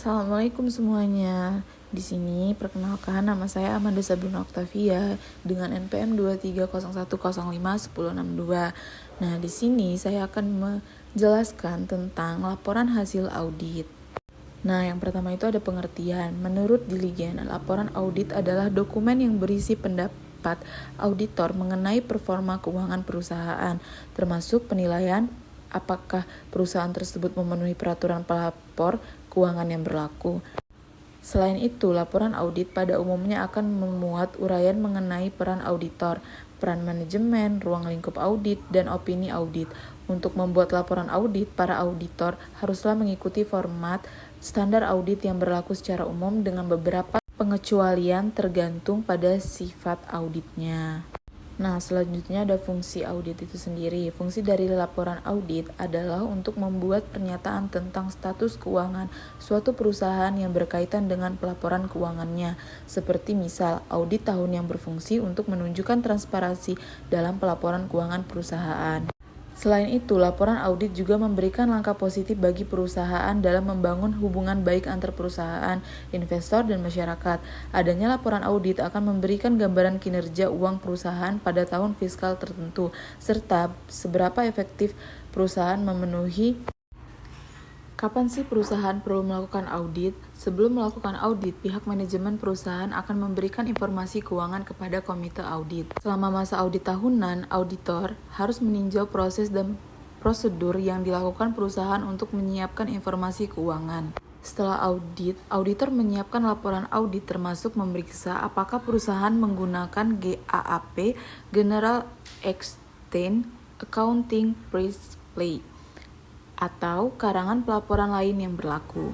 Assalamualaikum semuanya. Di sini perkenalkan, nama saya Amanda Sabrina Octavia dengan NPM 230105102. Nah, di sini saya akan menjelaskan tentang laporan hasil audit. Nah, yang pertama itu ada pengertian. Menurut Diligen, laporan audit adalah dokumen yang berisi pendapat auditor mengenai performa keuangan perusahaan, termasuk penilaian apakah perusahaan tersebut memenuhi peraturan pelapor keuangan yang berlaku. Selain itu, laporan audit pada umumnya akan memuat uraian mengenai peran auditor, peran manajemen, ruang lingkup audit, dan opini audit. Untuk membuat laporan audit, para auditor haruslah mengikuti format standar audit yang berlaku secara umum dengan beberapa pengecualian tergantung pada sifat auditnya. Nah, selanjutnya ada fungsi audit itu sendiri. Fungsi dari laporan audit adalah untuk membuat pernyataan tentang status keuangan suatu perusahaan yang berkaitan dengan pelaporan keuangannya. Seperti misal, audit tahun yang berfungsi untuk menunjukkan transparansi dalam pelaporan keuangan perusahaan. Selain itu, laporan audit juga memberikan langkah positif bagi perusahaan dalam membangun hubungan baik antar perusahaan, investor, dan masyarakat. Adanya laporan audit akan memberikan gambaran kinerja uang perusahaan pada tahun fiskal tertentu, serta seberapa efektif perusahaan memenuhi. Kapan sih perusahaan perlu melakukan audit? Sebelum melakukan audit, pihak manajemen perusahaan akan memberikan informasi keuangan kepada komite audit. Selama masa audit tahunan, auditor harus meninjau proses dan prosedur yang dilakukan perusahaan untuk menyiapkan informasi keuangan. Setelah audit, auditor menyiapkan laporan audit termasuk memeriksa apakah perusahaan menggunakan GAAP, General Extended Accounting Principles, atau karangan pelaporan lain yang berlaku.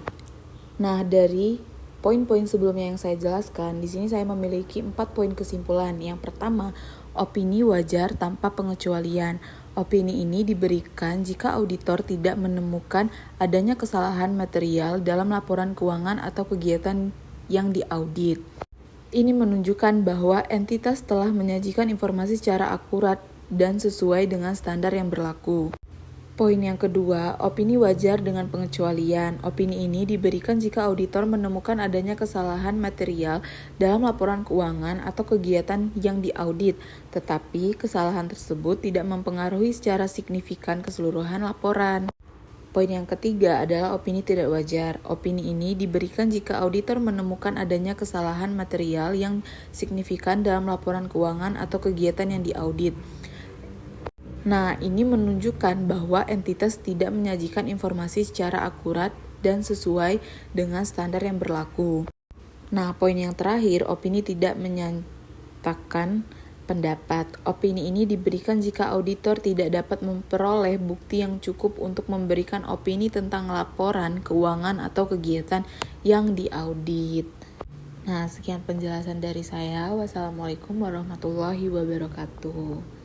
Nah, dari poin-poin sebelumnya yang saya jelaskan, di sini saya memiliki 4 poin kesimpulan. Yang pertama, opini wajar tanpa pengecualian. Opini ini diberikan jika auditor tidak menemukan adanya kesalahan material dalam laporan keuangan atau kegiatan yang diaudit. Ini menunjukkan bahwa entitas telah menyajikan informasi secara akurat dan sesuai dengan standar yang berlaku. Poin yang kedua, opini wajar dengan pengecualian. Opini ini diberikan jika auditor menemukan adanya kesalahan material dalam laporan keuangan atau kegiatan yang diaudit, tetapi kesalahan tersebut tidak mempengaruhi secara signifikan keseluruhan laporan. Poin yang ketiga adalah opini tidak wajar. Opini ini diberikan jika auditor menemukan adanya kesalahan material yang signifikan dalam laporan keuangan atau kegiatan yang diaudit. Nah, ini menunjukkan bahwa entitas tidak menyajikan informasi secara akurat dan sesuai dengan standar yang berlaku. Nah, poin yang terakhir, opini tidak menyatakan pendapat. Opini ini diberikan jika auditor tidak dapat memperoleh bukti yang cukup untuk memberikan opini tentang laporan keuangan atau kegiatan yang diaudit. Nah, sekian penjelasan dari saya. Wassalamualaikum warahmatullahi wabarakatuh.